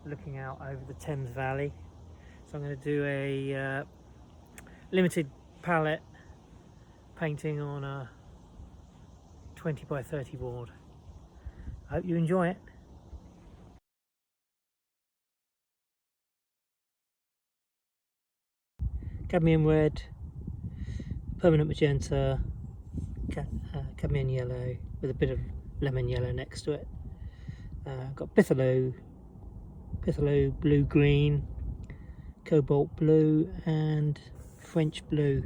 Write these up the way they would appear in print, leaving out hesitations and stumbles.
looking out over the Thames Valley. So I'm going to do a limited palette painting on a 20 by 30 board. I hope you enjoy it. Cadmium red, permanent magenta, cadmium yellow with a bit of lemon yellow next to it. Got Piffalo blue green, cobalt blue and French blue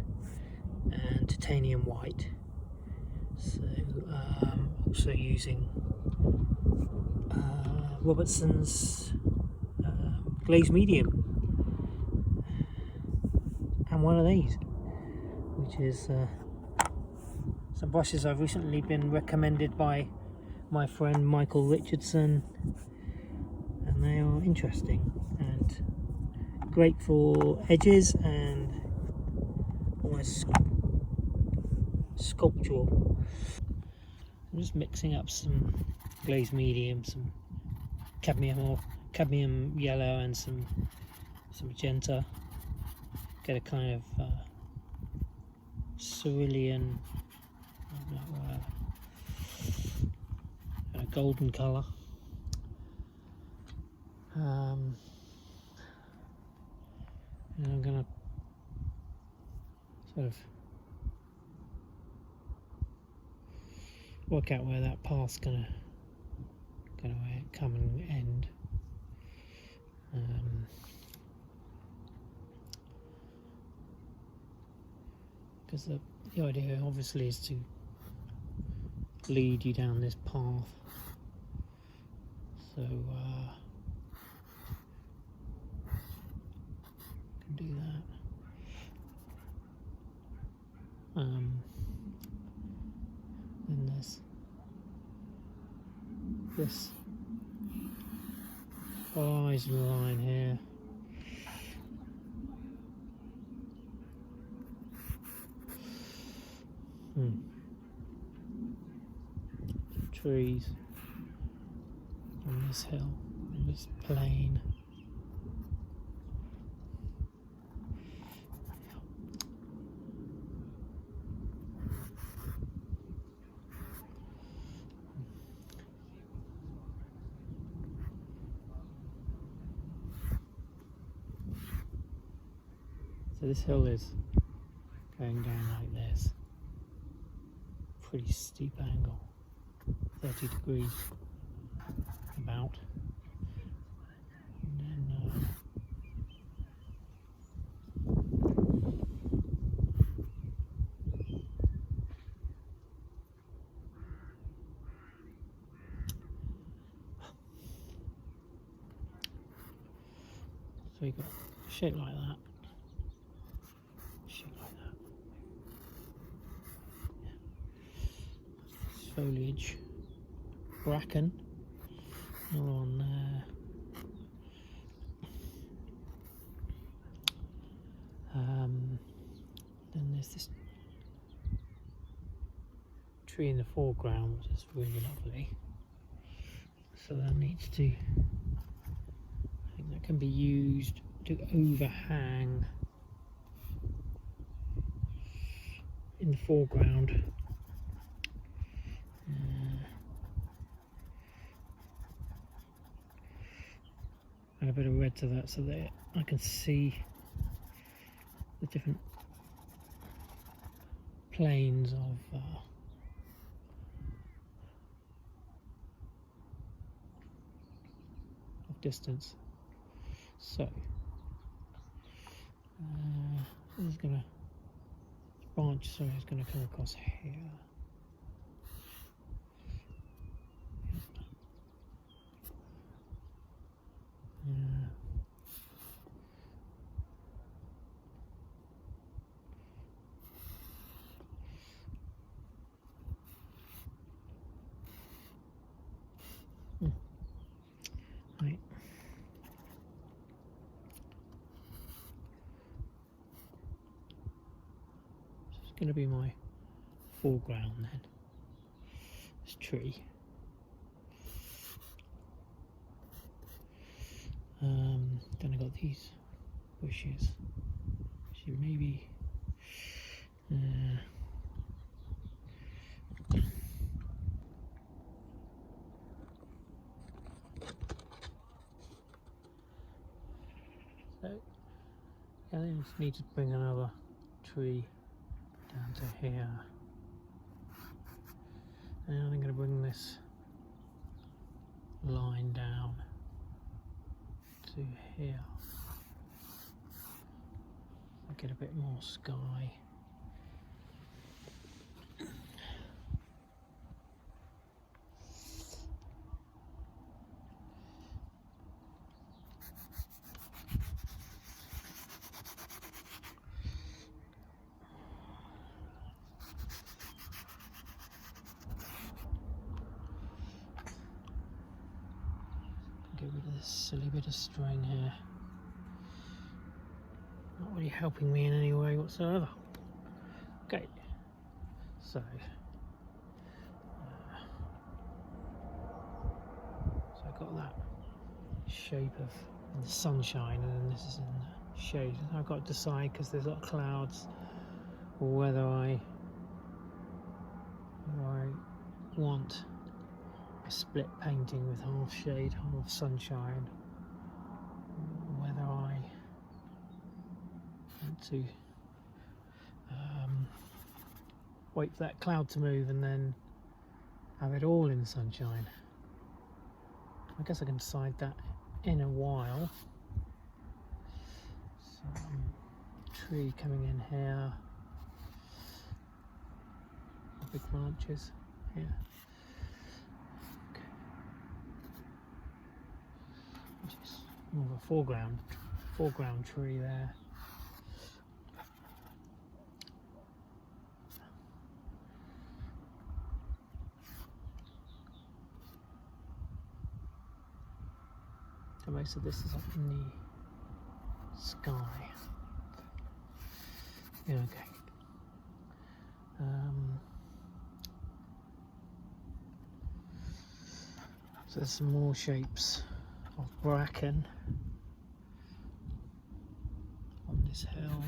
and titanium white. So also using Robertson's glazed medium and one of these, which is some brushes I've recently been recommended by my friend Michael Richardson, and they are interesting and great for edges and almost sculptural. I'm just mixing up some glazed medium, some cadmium yellow and some magenta. Get a kind of cerulean, a golden colour. And I'm going to sort of work out where that path's going to come and end. Because the idea obviously is to lead you down this path, so can do that. Then there's this horizon line here. Trees on this hill, on this plain. So this hill is going down like this, pretty steep angle, 30 degrees about, and then so you got shape like that. Foliage, bracken all on there. Then there's this tree in the foreground, which is really lovely. So that needs to, I think that can be used to overhang in the foreground. Add a bit of red to that so that I can see the different planes of distance. So this is gonna branch, sorry, it's gonna come across here. Right. So it's going to be my foreground then, this tree. these bushes. Actually, maybe. So, yeah, I just need to bring another tree down to here. And I'm going to bring this line down to here. I get a bit more sky. Get rid of this silly bit of string here. Not really helping me in any way whatsoever. Okay, so I've got that shape of in the sunshine, and then this is in the shade. I've got to decide, because there's a lot of clouds, whether I want a split painting with half shade, half sunshine, whether I want to wait for that cloud to move and then have it all in sunshine. I guess I can decide that in a while. Some tree coming in here, big branches here. Okay. Which is more of a foreground tree there. So most of this is up in the sky. Yeah, okay. So there's some more shapes of bracken on this hill.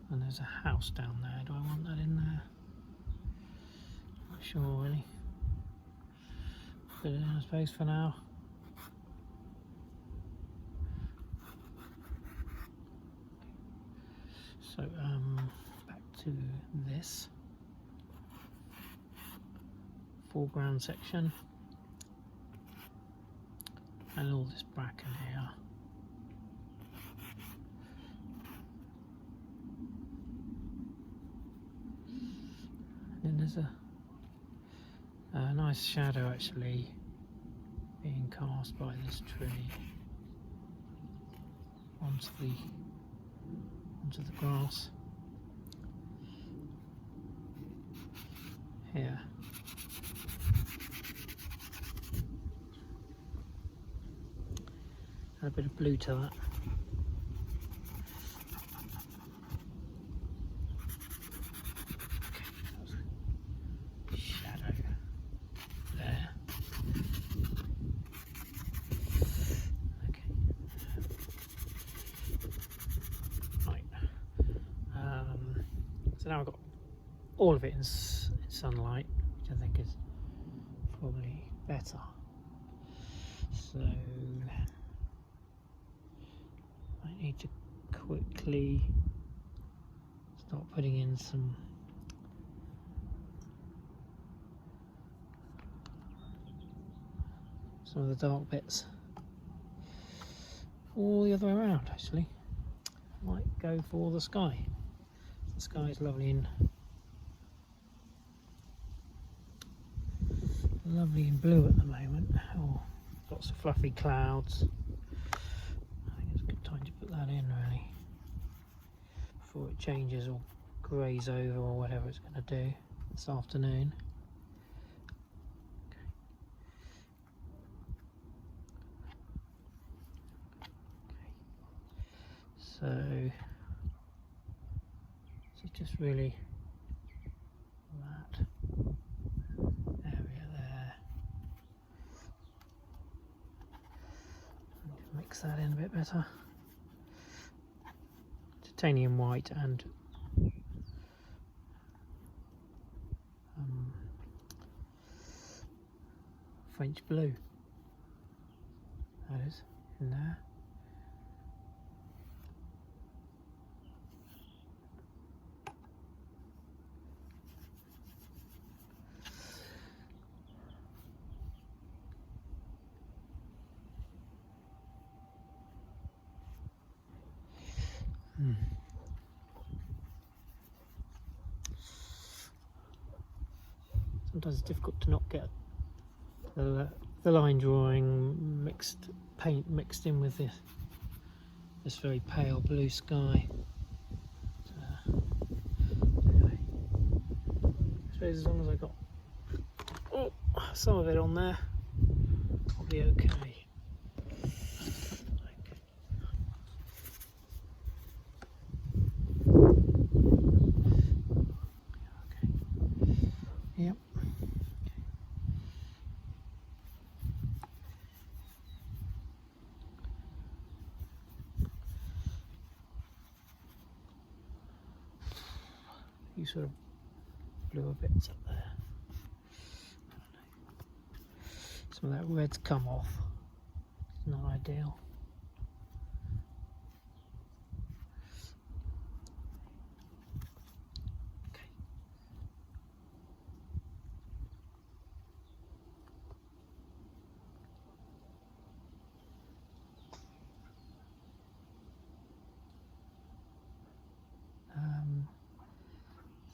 And there's a house down there. Do I want that in there? Not sure really. Put it in, I suppose, for now. So back to this foreground section and all this bracken here. And then there's a nice shadow actually being cast by this tree onto the grass here. Add a bit of blue to that. Shadow there. Okay. Right. So now I've got all of it in sunlight, which I think is probably better. So I need to quickly start putting in some of the dark bits, or the other way around actually. Might go for the sky. The sky is lovely in blue at the moment. Oh, lots of fluffy clouds. I think it's a good time to put that in really, before it changes or greys over or whatever it's going to do this afternoon. So just really that area that in a bit better. Titanium white and French blue. That is in there. Sometimes it's difficult to not get the line drawing paint mixed in with this very pale blue sky. Anyway, I suppose as long as I got some of it on there, I'll be okay. Yep. You sort of bluer bits up there. Some of that red's come off. It's not ideal.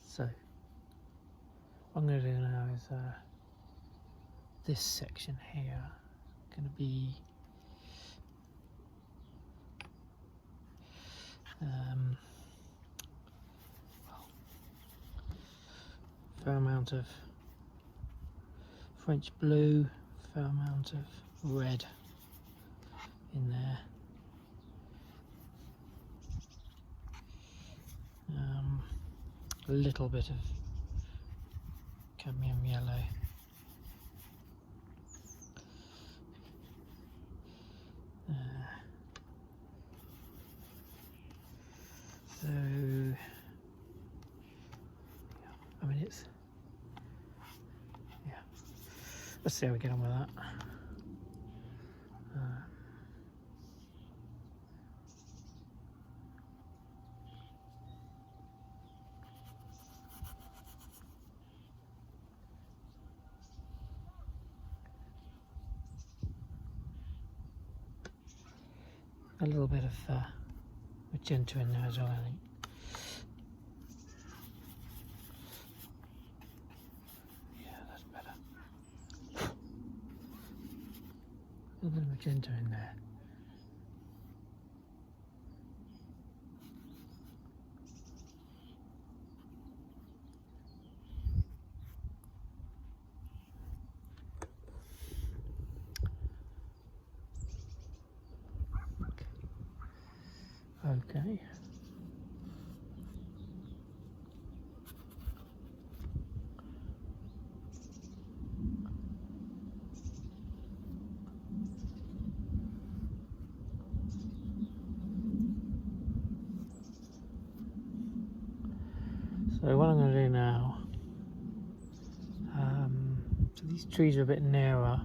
So what I'm going to do now is this section here going to be fair amount of French blue, fair amount of red in there. A little bit of cadmium yellow. So, I mean yeah. Let's see how we get on with that. A little bit of magenta in there as well, I think. Yeah, that's better. A little bit of magenta in there. Okay. So what I'm going to do now, so these trees are a bit nearer. I'll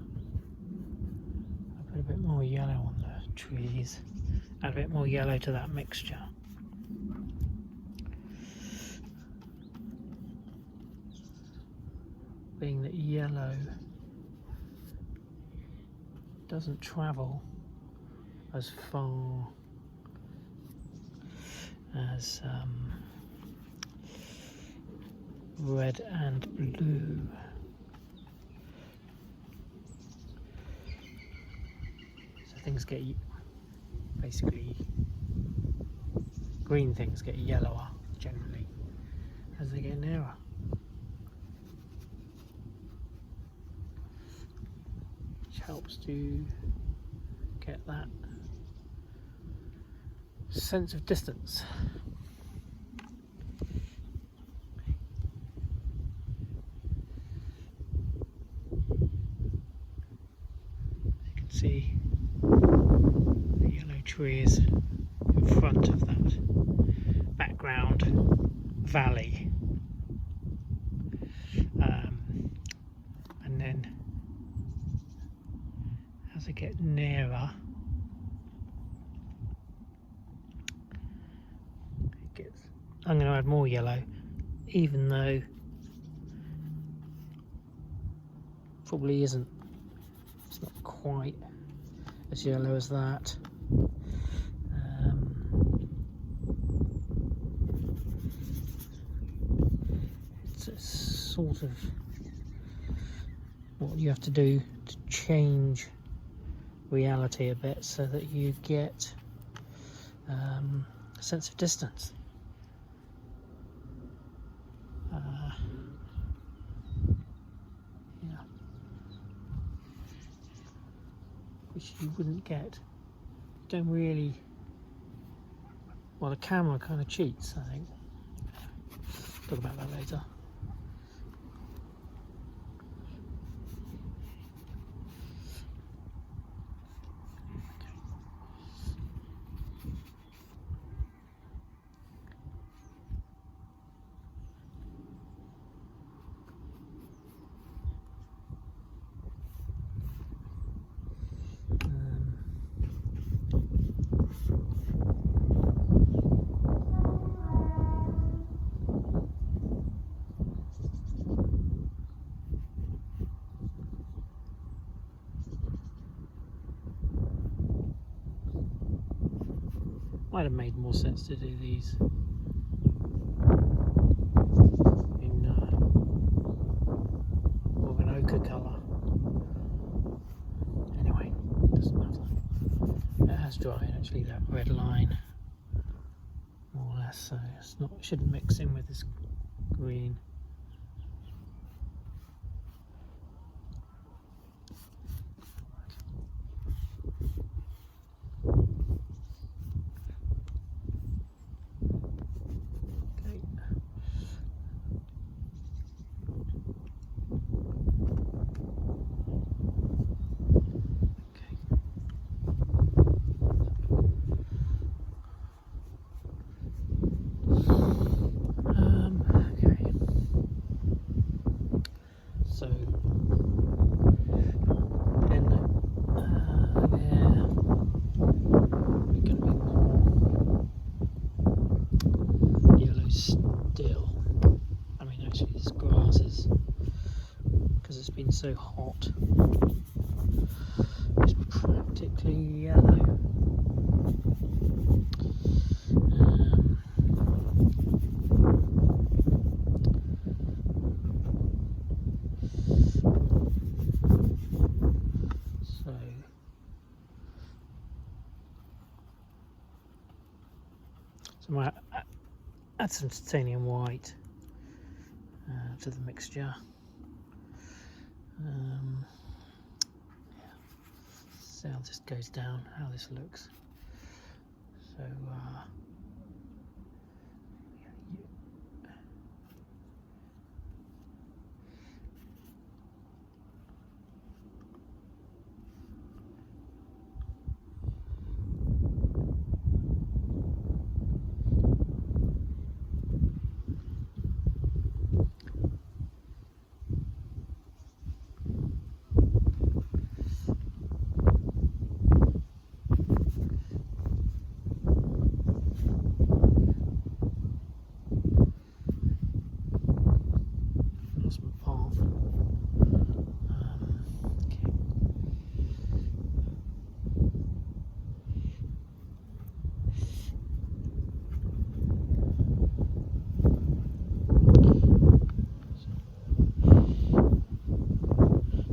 put a bit more yellow on the trees. Add a bit more yellow to that mixture. Being that yellow doesn't travel as far as red and blue. So things get, basically, green things get yellower generally as they get nearer. Which helps to get that sense of distance. You can see the tree is in front of that background valley. And then as I get nearer, I'm going to add more yellow, even though probably isn't, it's not quite as yellow as that. It's sort of what you have to do to change reality a bit so that you get a sense of distance. Yeah, which you wouldn't get. You don't really. Well, the camera kind of cheats, I think. Talk about that later. Might have made more sense to do these in more of an ochre colour. Anyway, doesn't matter. It has dried actually, that red line, more or less, so it's not, it shouldn't mix in with this green. So then there we're going to be more yellow still. I mean, actually this grass is, because it's been so hot, it's practically yellow. So I might add some titanium white to the mixture. Yeah. See how this goes down, how this looks. So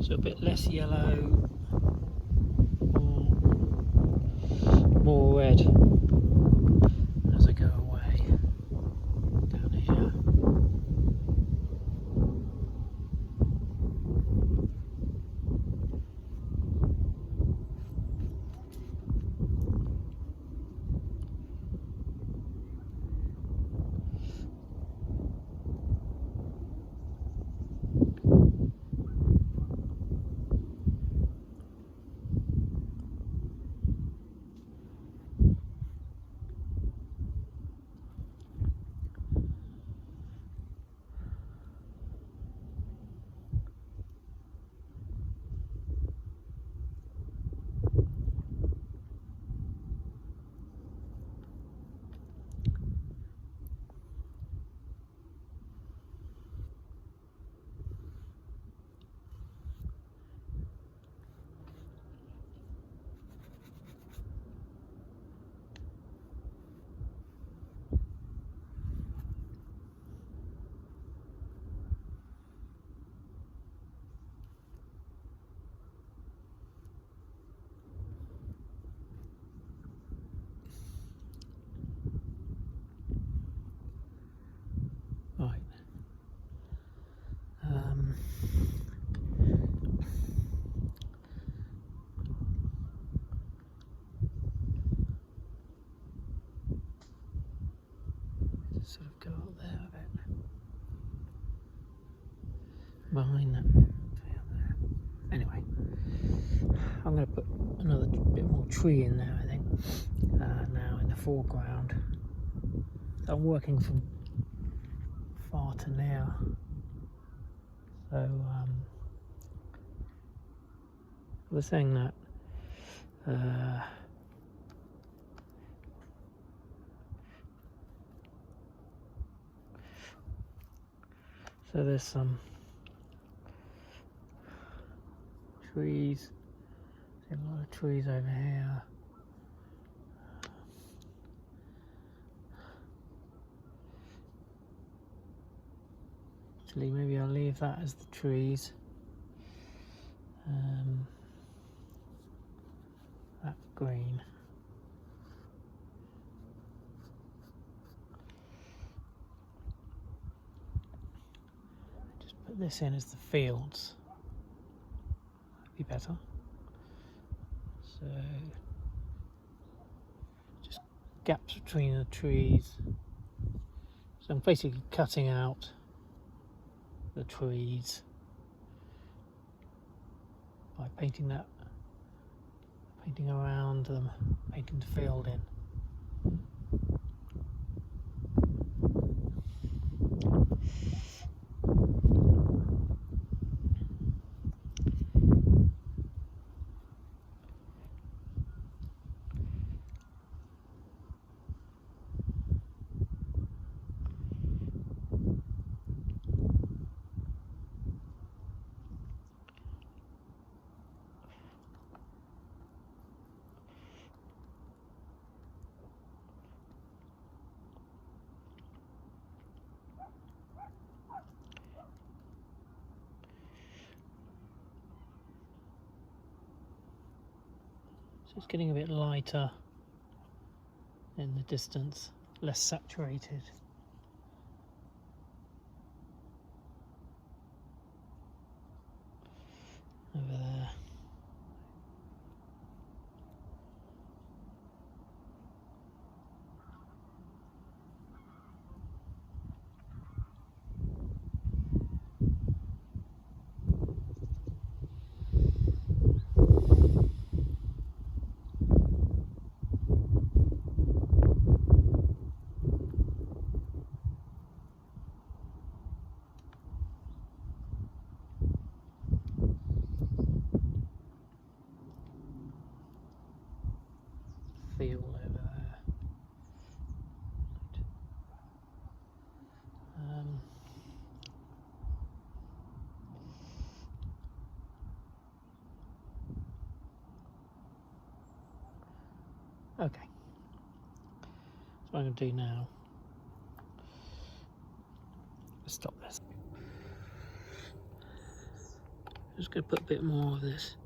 so a bit less yellow, more red as I go away down here. sort of go up there a bit. Behind that tree up there. Anyway, I'm going to put another bit more tree in there, I think, now in the foreground. So I'm working from far to near. So I was saying that so there's some trees. There's a lot of trees over here. Actually, maybe I'll leave that as the trees. That green. Just put this in as the fields. That'd be better. So just gaps between the trees. So I'm basically cutting out the trees by painting around them, painting the field in. So it's getting a bit lighter in the distance, less saturated. Over there. Field over there. Okay. So what I'm going to do now, stop this. Just going to put a bit more of this.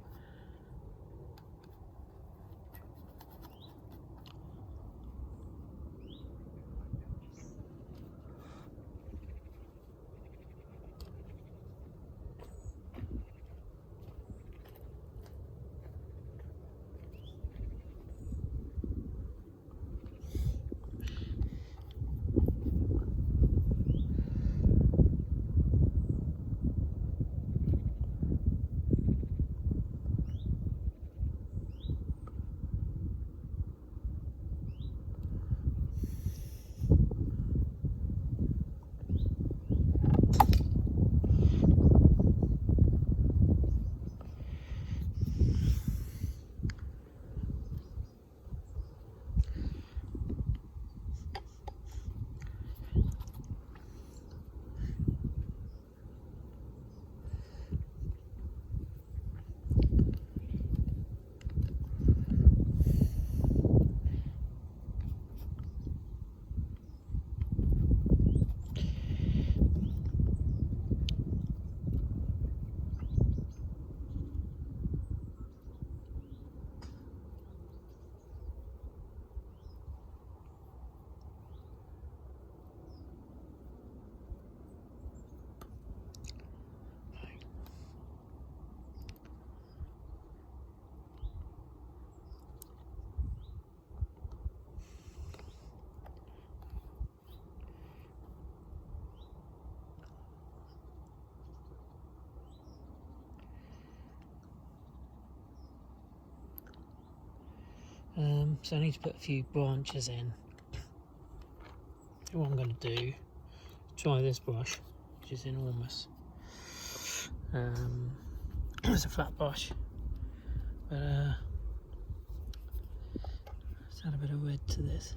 So I need to put a few branches in. What I'm going to do, try this brush, which is enormous. It's a flat brush, but let's add a bit of red to this.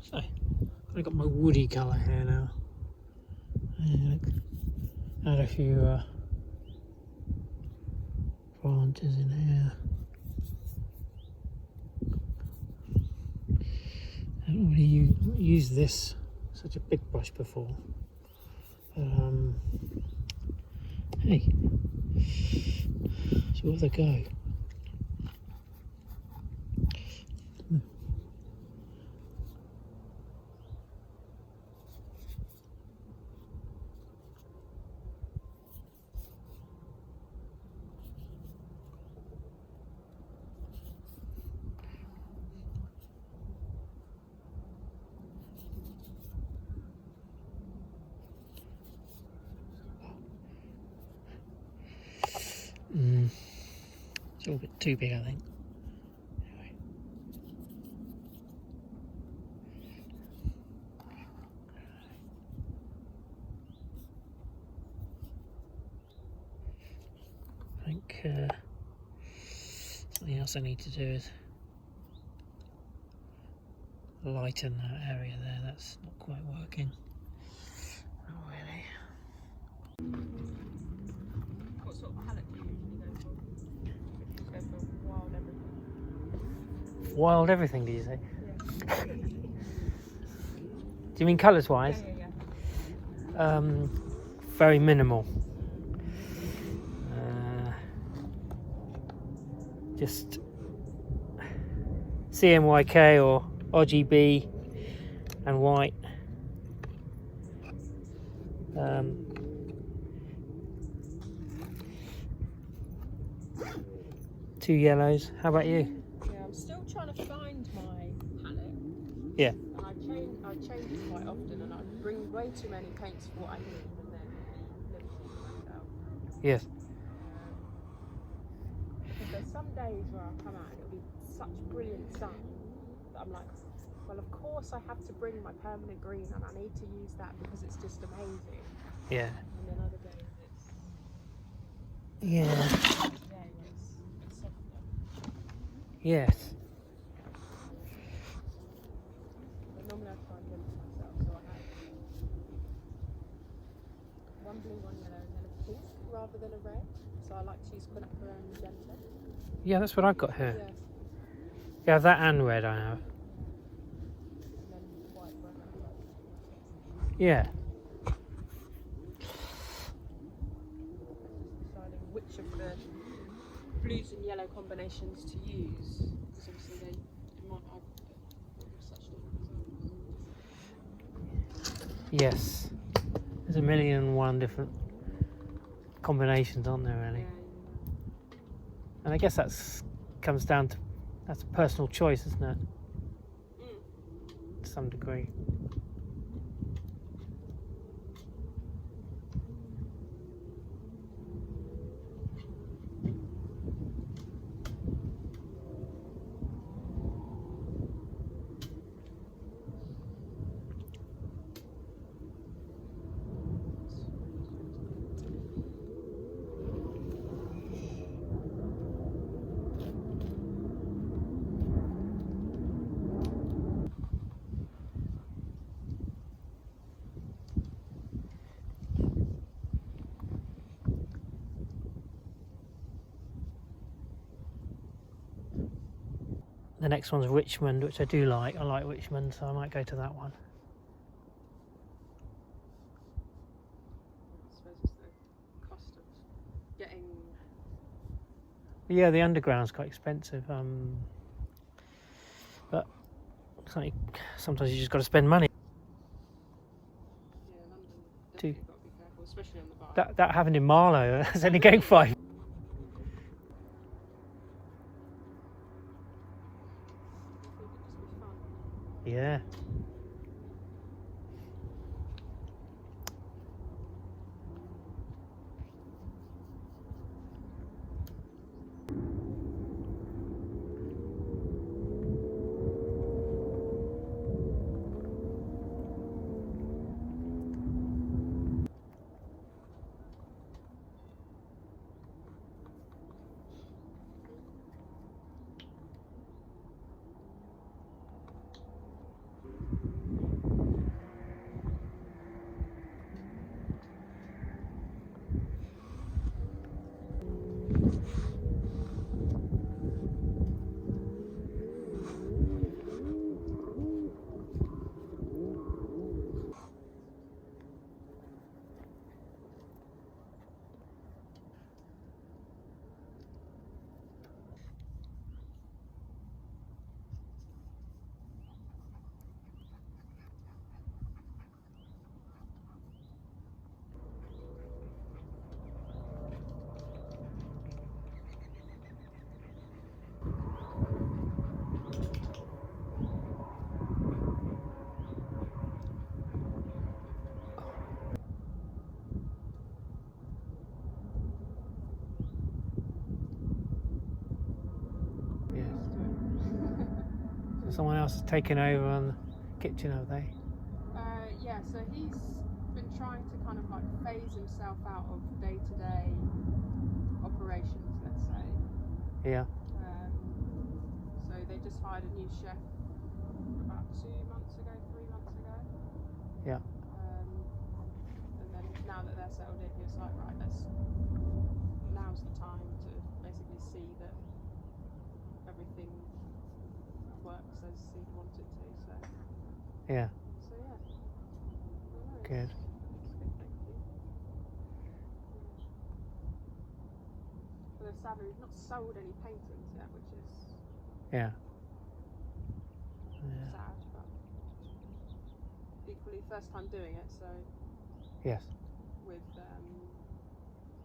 So, I've got my woody colour here now. And add a few branches in here. I haven't really used this such a big brush before. Hey, see where they go. It's a little bit too big, I think. Anyway. I think something else I need to do is lighten that area there. That's not quite working. Not really. What sort of palette do you usually go for? Go for wild everything. Wild everything, do you say? Yeah. Do you mean colours wise? Yeah. Very minimal. Just CMYK or RGB and white. Two yellows. How about you? Yeah, I'm still trying to find my palette. Yeah. And I change it quite often, and I bring way too many paints for what I need, and then never see myself. Yes. Because there's some days where I'll come out and it'll be such brilliant sun that I'm like, well, of course I have to bring my permanent green, and I need to use that because it's just amazing. Yeah. And then other days it's Yeah. it's softer. Yes. But normally I try and limit myself, so I have one blue, one yellow, and then a pink rather than a red. So I like to use Grinter and magenta. Yeah, that's what I've got here. Yeah. Yeah, that and red I have. And then white, brown, and black. Yeah. Deciding which of the blues and yellow combinations to use, because obviously they might have such different results. Yes. There's a million and one different combinations, aren't there, really? Yeah. And I guess comes down to that's a personal choice, isn't it? To some degree. The next one's Richmond, which I do like. I like Richmond, so I might go to that one. I suppose it's the cost of getting. Yeah, the underground's quite expensive. But sometimes you just got to spend money. Yeah, London too. You've got to be careful, especially on the bike. That happened in Marlow. It's only going 5. I think it'd just be fun. Yeah. So someone else has taken over on the kitchen, have they? Yeah, so he's been trying to kind of like phase himself out of day-to-day operations, let's say. Yeah. So they just hired a new chef about 2 months ago, 3 months ago. Yeah. And then now that they're settled in, he was like, right, now's the time to basically see that everything works as he'd want it to. So Yeah. So yeah. Good. It's good, thank you. Although sadly we've not sold any paintings yet, which is Yeah. sad, but equally first time doing it, so Yes. with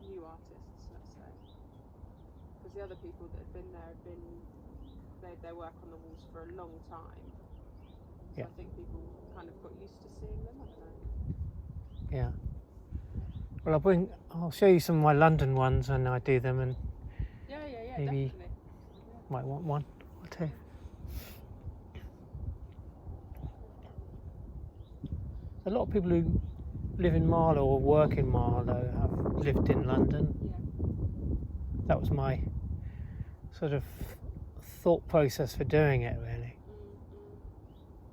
new artists, let's say. Because the other people that had been there had made their work on the walls for a long time. So Yeah. I think people kind of got used to seeing them, I don't know. Yeah. Well, I'll show you some of my London ones when I do them, and Yeah, maybe definitely. might want one or two. A lot of people who live in Marlow or work in Marlow have lived in London. Yeah. That was my sort of thought process for doing it, really.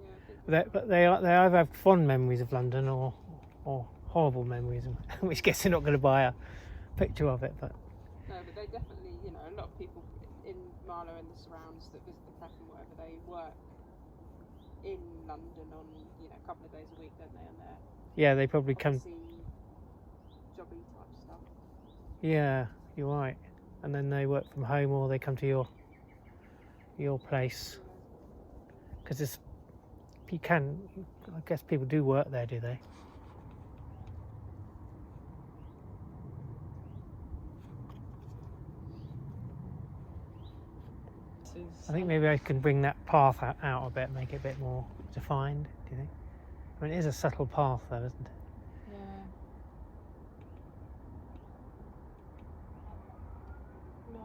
Yeah, I think But they either have fond memories of London or horrible memories, in which case they're not going to buy a picture of it. But no, but they definitely, a lot of people in Marlow and the surrounds that visit the prep and whatever, they work in London on, a couple of days a week, don't they? And they're yeah, they probably come. obviously jobby type stuff. Yeah, you're right. And then they work from home or they come to your place. Because I guess people do work there, do they? I think maybe I can bring that path out a bit, make it a bit more defined, do you think? I mean, it is a subtle path though, isn't it? Yeah. No,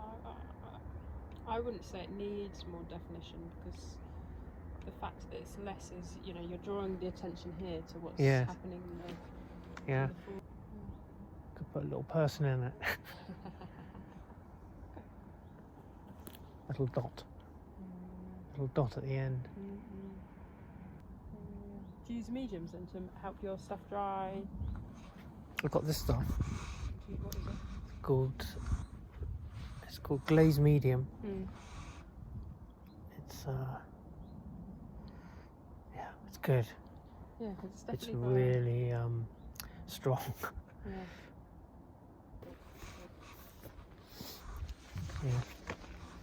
I wouldn't say it needs more definition, because the fact that it's less is, you're drawing the attention here to what's Yes. happening in the Yeah. in the form. Could put a little person in it. Little dot. Little dot at the end. Do you use mediums then to help your stuff dry? I've got this stuff. What is it? It's called glaze medium. It's it's good. Yeah, because it's It's definitely really strong. Yeah. Yeah.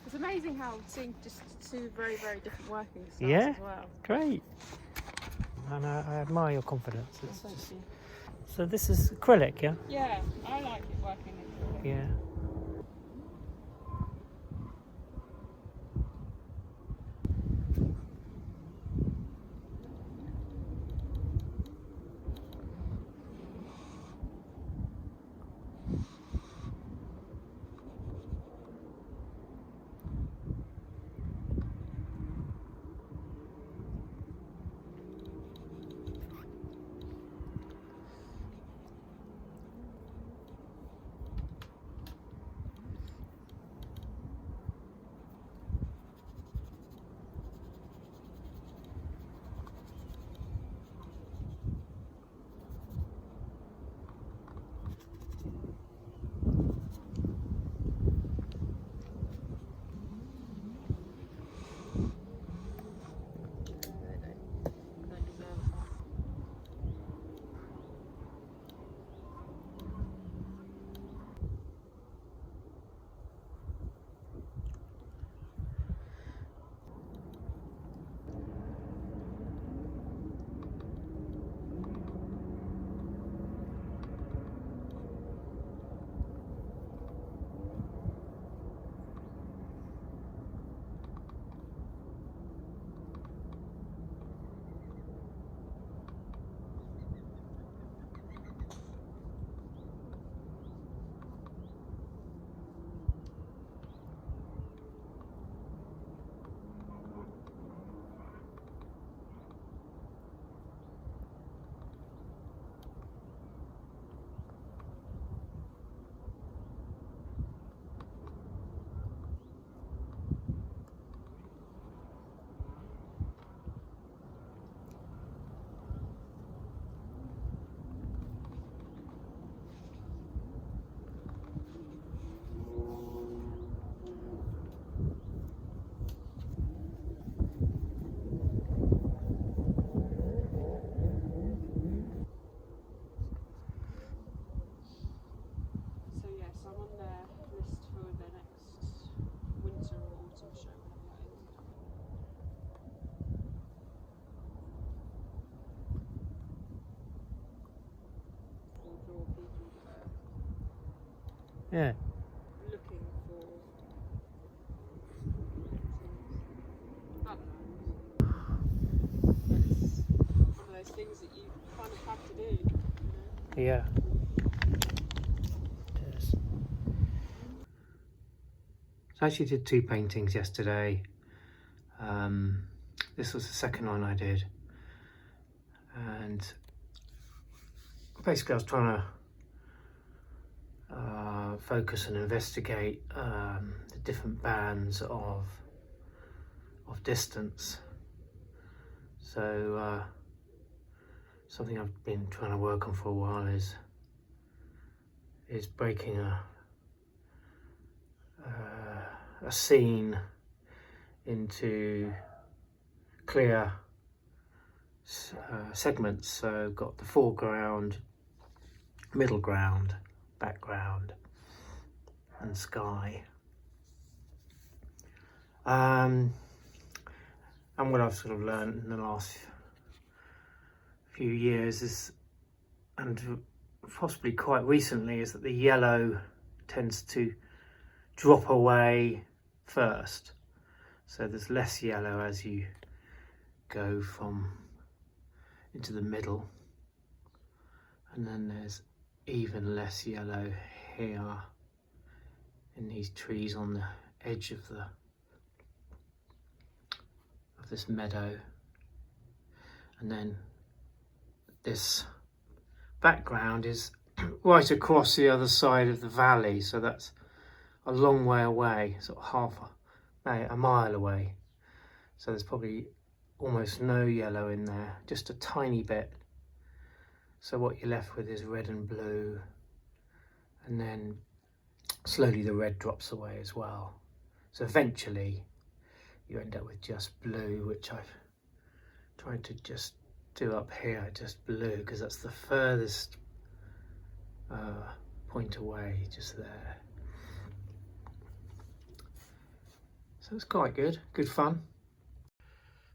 It's amazing how seeing just two very, very different working styles Yeah. as well. Great. And I admire your confidence. It's Thank just you. So this is acrylic, yeah? Yeah, I like it working in acrylic. Yeah. Don't deserve that. So yes, I'm on their list for the next winter or autumn show, whenever that is. Will draw people that are Yeah. looking for I don't know. But it's one of those things that you kind of have to do, you know? Yeah. It is. So I actually did 2 paintings yesterday. This was the second one I did. And basically I was trying to focus and investigate the different bands of distance. So something I've been trying to work on for a while is breaking a scene into clear segments. So got the foreground, middle ground, background and sky. And what I've sort of learned in the last few years is, and possibly quite recently, is that the yellow tends to drop away first. So there's less yellow as you go from into the middle, and then there's even less yellow here in these trees on the edge of this meadow, and then this background is right across the other side of the valley, so that's a long way away, sort of a mile away. So there's probably almost no yellow in there, just a tiny bit. So what you're left with is red and blue, and then slowly the red drops away as well. So eventually you end up with just blue, which I've tried to just do up here, just blue, because that's the furthest point away, just there. So it's quite good fun.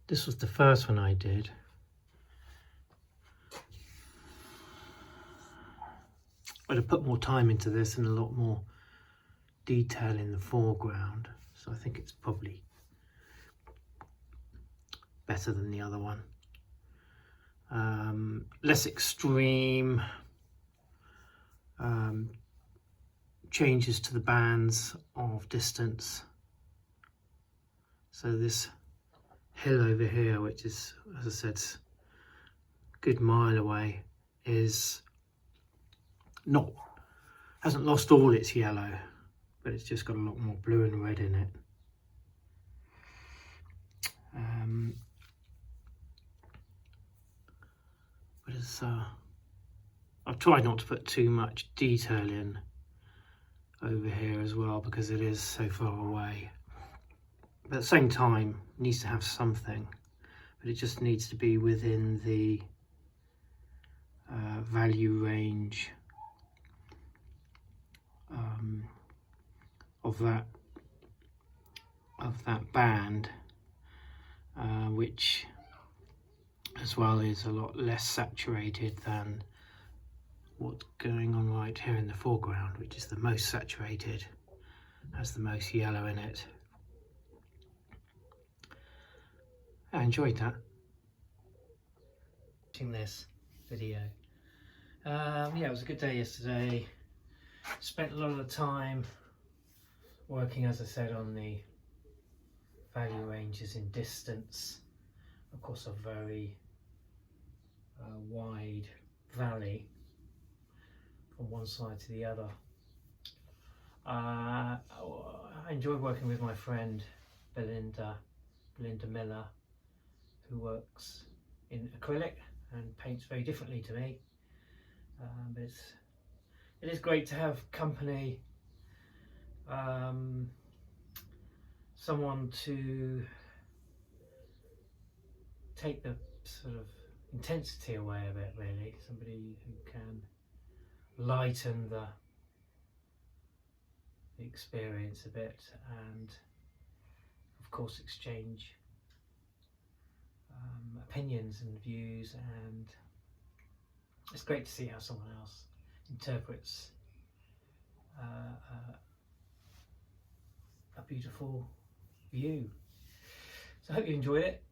This was the first one I did. I'd have put more time into this and a lot more detail in the foreground, so I think it's probably better than the other one. Less extreme changes to the bands of distance. So this hill over here, which is, as I said, a good mile away, hasn't lost all its yellow, but it's just got a lot more blue and red in it. But it's I've tried not to put too much detail in over here as well, because it is so far away. But at the same time, it needs to have something, but it just needs to be within the value range of that band, which as well is a lot less saturated than what's going on right here in the foreground, which is the most saturated, has the most yellow in it. I enjoyed that, watching this video. Yeah, it was a good day yesterday. Spent a lot of the time working, as I said, on the value ranges in distance. Of course, a very wide valley from one side to the other. I enjoyed working with my friend Belinda Miller, who works in acrylic and paints very differently to me. But it is great to have company, someone to take the sort of intensity away a bit, really. Somebody who can lighten the experience a bit, and of course exchange opinions and views, and it's great to see how someone else interprets a beautiful view. So I hope you enjoyed it.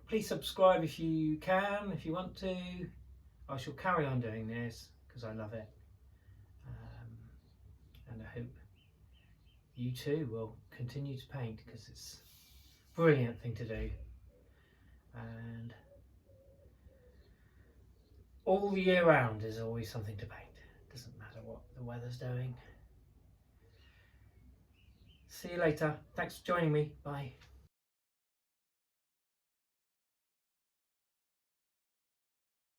Please subscribe if you can, if you want to. I shall carry on doing this because I love it, and I hope you too will continue to paint, because it's a brilliant thing to do, and all the year round is always something to paint. Doesn't matter what the weather's doing. See you later. Thanks for joining me. Bye.